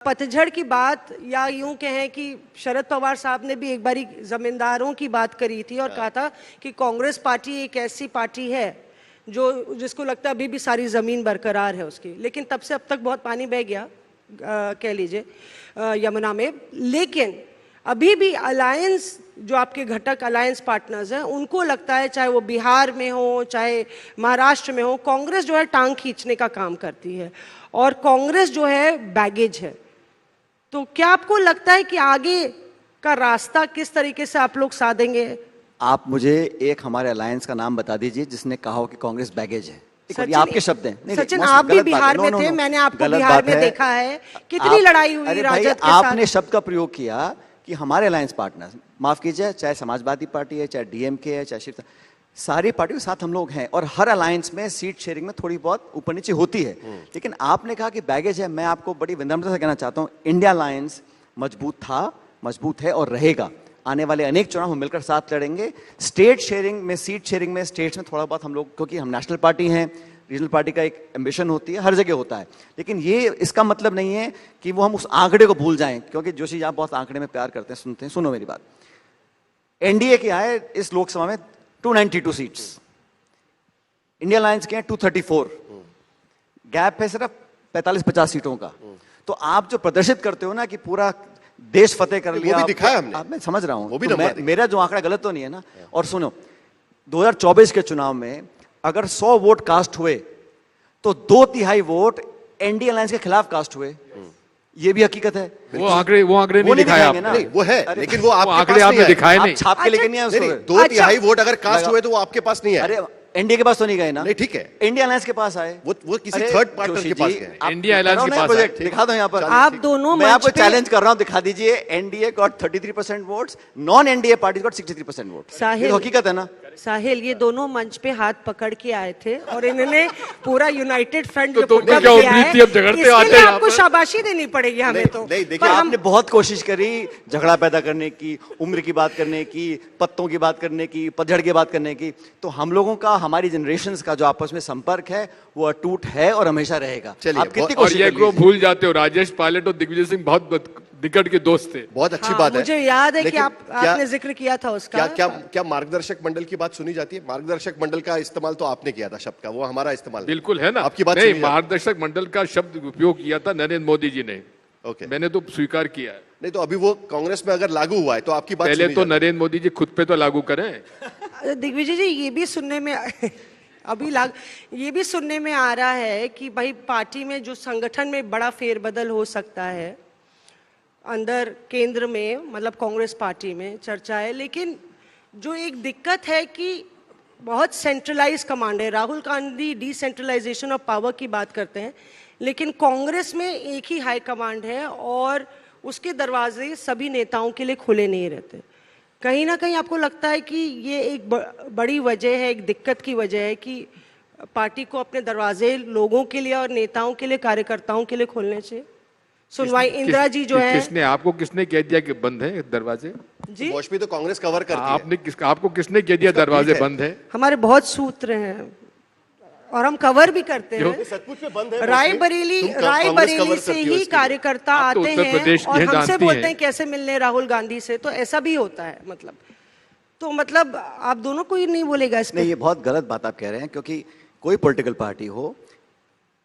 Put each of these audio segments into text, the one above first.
पतझड़ की बात, या यूं कहें कि शरद पवार साहब ने भी एक बारी जमींदारों की बात करी थी और कहा था कि कांग्रेस पार्टी एक ऐसी पार्टी है जो जिसको लगता है अभी भी सारी ज़मीन बरकरार है उसकी, लेकिन तब से अब तक बहुत पानी बह गया कह लीजिए यमुना में। लेकिन अभी भी अलायंस जो आपके घटक अलायंस पार्टनर्स हैं उनको लगता है, चाहे वो बिहार में हो चाहे महाराष्ट्र में हो, कांग्रेस जो है टांग खींचने का काम करती है और कांग्रेस जो है बैगेज है। तो क्या आपको लगता है कि आगे का रास्ता किस तरीके से आप लोग साधेंगे? आप मुझे एक हमारे अलायंस का नाम बता दीजिए जिसने कहा हो कि कांग्रेस बैगेज है। ये आपके शब्द हैं। सचिन, आप भी बिहार में थे, मैंने आपको बिहार में देखा है, कितनी लड़ाई हुई राजद के साथ। आपने शब्द का प्रयोग किया कि हमारे अलायंस पार्टनर्स, माफ कीजिए, चाहे समाजवादी पार्टी है, चाहे डीएमके है, चाहे शिवसेना, सारी पार्टियों के साथ हम लोग हैं और हर अलायंस में सीट शेयरिंग में थोड़ी बहुत ऊपर नीचे होती है। लेकिन आपने कहा कि बैगेज है। मैं आपको बड़ी विनम्रता से कहना चाहता हूं, इंडिया अलायंस मजबूत था, मजबूत है और रहेगा। आने वाले अनेक चुनाव हम मिलकर साथ लड़ेंगे। स्टेट शेयरिंग में, सीट शेयरिंग में, स्टेट्स में थोड़ा बहुत हम लोग, क्योंकि हम नेशनल पार्टी हैं, रीजनल पार्टी का एक एम्बिशन होती है, हर जगह होता है। लेकिन ये इसका मतलब नहीं है कि वो हम उस आंकड़े को भूल जाएं, क्योंकि जोशी जी आप बहुत आंकड़े में प्यार करते हैं, सुनते हैं। सुनो मेरी बात, एनडीए के आए इस लोकसभा में 292 सीट्स, इंडिया अलायंस के हैं 234, गैप है सिर्फ 45-50 सीटों का। तो आप जो प्रदर्शित करते हो ना कि पूरा देश फतेह कर लिया, वो भी दिखाया हमने। आप, मैं समझ रहा हूं, वो भी तो मेरा जो आंकड़ा गलत तो नहीं है ना। और सुनो, 2024 के चुनाव में अगर 100 वोट कास्ट हुए तो 2/3 वोट एनडीए अलायंस के खिलाफ कास्ट हुए। ये भी हकीकत है। वो आंकड़े नहीं दिखाए आपने। नहीं, वो है, लेकिन वो आपके आंकड़े आपने दिखाए नहीं। छाप के लेके नहीं आए। 2/3 वोट अगर कास्ट हुए तो वो आपके पास नहीं है। अरे एनडीए के पास तो नहीं गए ना। नहीं, ठीक है, इंडिया अलायंस के पास आए। वो किसी थर्ड पार्टनर के पास गए। इंडिया अलायंस के पास प्रोजेक्ट दिखा दो यहाँ पर। आप दोनों मैं आपको चैलेंज कर रहा हूँ, दिखा दीजिए। NDA got 33% votes, non NDA party got 63% vote. Sahil, हकीकत है ना साहिल, ये दोनों मंच पे हाथ पकड़ के आए थे और इन्होंने पूरा यूनाइटेड फ्रंट तो जो पुटअप क्या किया उम्मीद है, थी अब झगड़ते इसके आते लिए हैं आपको यहाँ पर? शाबाशी देनी पड़ेगी हमें। तो नहीं, देखिए, पर हम आपने बहुत कोशिश करी झगड़ा पैदा करने की, उम्र की बात करने की, पत्तों की बात करने की, पतझड़ की बात करने की। तो हम लोगों का, हमारी जनरेशंस का जो आपस में संपर्क है वो अटूट है और हमेशा रहेगा। चलिए, आप कितनी और कोशिश ये कर को लीजिए। भूल जाते हो, राजेश पायलट और दिग्विजय सिंह बहुत निकट के दोस्त थे। बहुत अच्छी हाँ, बात है। मुझे याद है कि लेकिन आपने जिक्र किया था उसका। क्या क्या क्या मार्गदर्शक मंडल की बात सुनी जाती है? मार्गदर्शक मंडल का इस्तेमाल तो आपने किया था शब्द का, वो हमारा इस्तेमाल बिल्कुल है ना। आपकी बात नहीं, सुनी जाती मार्गदर्शक मंडल का शब्द उपयोग किया था नरेंद्र मोदी जी ने। ओके, मैंने तो स्वीकार किया है। नहीं तो अभी वो कांग्रेस में अगर लागू हुआ है तो आपकी बात पहले सुनी तो जाती है। नरेंद्र मोदी जी खुद पे तो लागू करें। दिग्विजय जी, ये भी सुनने में ये भी सुनने में आ रहा है कि भाई पार्टी में जो संगठन में बड़ा फेरबदल हो सकता है, अंदर केंद्र में, मतलब कांग्रेस पार्टी में चर्चा है। लेकिन जो एक दिक्कत है कि बहुत सेंट्रलाइज कमांड है। Rahul Gandhi decentralisation of power की बात करते हैं, लेकिन कांग्रेस में एक ही हाई कमांड है और उसके दरवाजे सभी नेताओं के लिए खुले नहीं रहते। कहीं ना कहीं आपको लगता है कि ये एक बड़ी वजह है, एक दिक्कत की वजह है कि पार्टी को अपने दरवाजे लोगों के लिए और नेताओं के लिए, कार्यकर्ताओं के लिए खोलने चाहिए? सुनवाई इंदिरा जी जो है, किसने कह दिया कि बंद है दरवाजे? जी, मौसमी तो कांग्रेस कवर करती है। आपको किसने कह दिया दरवाजे बंद है? हमारे बहुत सूत्र हैं और हम कवर भी करते हैं। सचमुच में बंद है। रायबरेली से ही कार्यकर्ता आप तो आते उत्तर हैं प्रदेश की और हैं, हमसे जानती बोलते हैं। हैं कैसे मिलने राहुल गांधी से। तो ऐसा भी होता है, मतलब तो मतलब आप दोनों को ही नहीं बोलेगा इस नहीं, पे? ये बहुत गलत बात आप कह रहे हैं, क्योंकि कोई पॉलिटिकल पार्टी हो,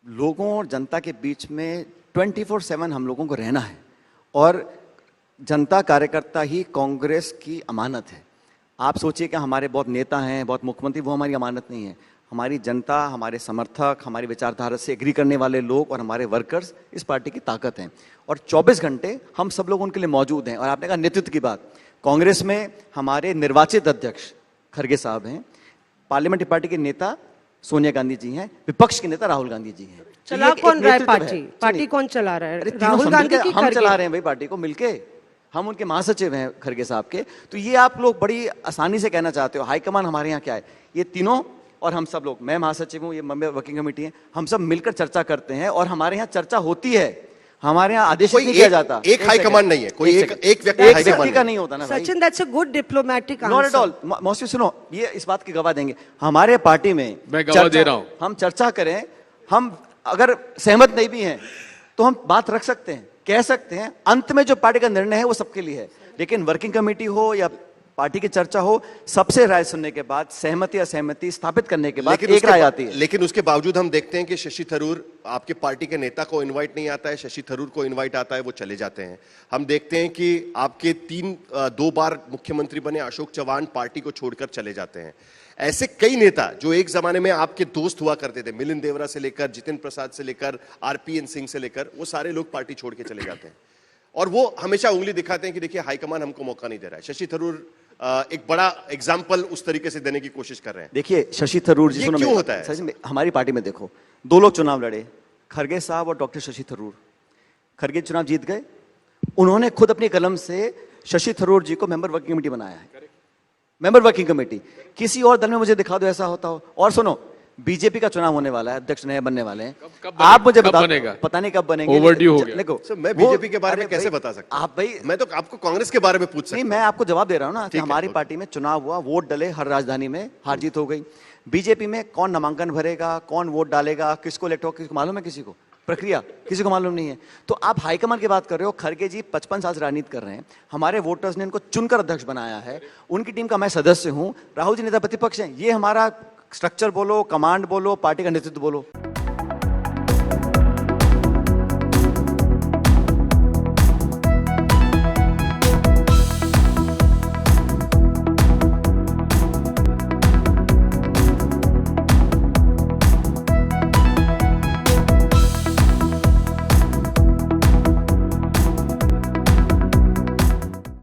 लोगों और जनता के बीच में 24/7 हम लोगों को रहना है और जनता कार्यकर्ता ही कांग्रेस की अमानत है। आप सोचिए कि हमारे बहुत नेता हैं, बहुत मुख्यमंत्री, वो हमारी अमानत नहीं है। हमारी जनता, हमारे समर्थक, हमारी विचारधारा से एग्री करने वाले लोग और हमारे वर्कर्स इस पार्टी की ताकत हैं और 24 घंटे हम सब लोग उनके लिए मौजूद हैं। और आपने कहा नेतृत्व की बात, कांग्रेस में हमारे निर्वाचित अध्यक्ष खड़गे साहब हैं, पार्लियामेंट्री पार्टी के नेता सोनिया गांधी जी हैं, विपक्ष के नेता राहुल गांधी जी हैं। चला कौन रहा है पार्टी कौन चला रहा है? राहुल गांधी की? हम चला रहे हैं भाई पार्टी को मिलके, हम उनके महासचिव हैं खड़गे साहब के। तो ये आप लोग बड़ी आसानी से कहना चाहते हो। हाईकमान हमारे यहाँ क्या है, ये तीनों और हम सब लोग, मैं महासचिव हूँ, ये मेंबर वर्किंग कमेटी है, हम सब मिलकर चर्चा करते हैं और हमारे यहाँ चर्चा होती है। हमारे यहाँ आदेश नहीं किया जाता। एक हाईकमान नहीं है, कोई एक व्यक्ति का नहीं होता ना भाई। Sachin, that's a good diplomatic answer. Not at all. मौसी सुनो, ये इस बात की गवाह देंगे हमारे पार्टी में, मैं गवाह दे रहा हूं। हम चर्चा करें, हम अगर सहमत नहीं भी हैं तो हम बात रख सकते हैं। कह सकते हैं अंत में जो पार्टी का निर्णय है वो सबके लिए है, लेकिन वर्किंग कमेटी हो या पार्टी की चर्चा हो, सबसे राय सुनने के बाद सहमति असहमति स्थापित करने के बाद एक राय आती है। लेकिन उसके बावजूद हम देखते हैं कि शशि थरूर, आपके पार्टी के नेता को इनवाइट नहीं आता है, शशि थरूर को इनवाइट आता है, वो चले जाते हैं। हम देखते हैं कि आपके 2 बार मुख्यमंत्री बने अशोक चौहान पार्टी को छोड़कर चले जाते हैं। ऐसे कई नेता जो एक जमाने में आपके दोस्त हुआ करते थे, मिलिंद देवरा से लेकर जितेंद्र प्रसाद से लेकर आरपीएन सिंह से लेकर, वो सारे लोग पार्टी छोड़ के चले जाते हैं और वो हमेशा उंगली दिखाते हैं कि देखिए हाईकमान हमको मौका नहीं दे रहा है। शशि थरूर एक बड़ा एग्जाम्पल उस तरीके से देने की कोशिश कर रहे हैं। देखिए शशि थरूर जी, क्यों होता है? सच में हमारी पार्टी में देखो 2 लोग चुनाव लड़े, खरगे साहब और डॉक्टर शशि थरूर। खरगे चुनाव जीत गए, उन्होंने खुद अपनी कलम से शशि थरूर जी को मेंबर वर्किंग कमेटी बनाया है, मेंबर वर्किंग कमेटी। किसी और दल में मुझे दिखा दो ऐसा होता हो। और सुनो, बीजेपी का चुनाव होने वाला है, अध्यक्ष नए बनने वाले हैं, आप मुझे बता, पता नहीं कब बनेंगे, ओवरड्यू हो गया। देखो सर, मैं बीजेपी के बारे में कैसे बता सकता हूं? आप भाई, मैं तो आपको कांग्रेस के बारे में पूछ सकता नहीं, हूं। मैं आपको जवाब दे रहा हूं ना कि हमारी पार्टी में चुनाव हुआ, वोट डले, हर राजधानी में हार जीत हो गई। बीजेपी में कौन नामांकन भरेगा, कौन वोट डालेगा, किसको इलेक्ट होगा, किसको मालूम है? किसी को प्रक्रिया किसी को मालूम नहीं है। तो आप हाईकमान की बात कर रहे हो। खरगे जी 55 साल से राजनीति कर रहे हैं, हमारे वोटर्स ने इनको चुनकर अध्यक्ष बनाया है, उनकी टीम का मैं सदस्य हूं। राहुल जी नेता प्रतिपक्ष हैं, ये हमारा स्ट्रक्चर बोलो, कमांड बोलो, पार्टी का नेतृत्व बोलो।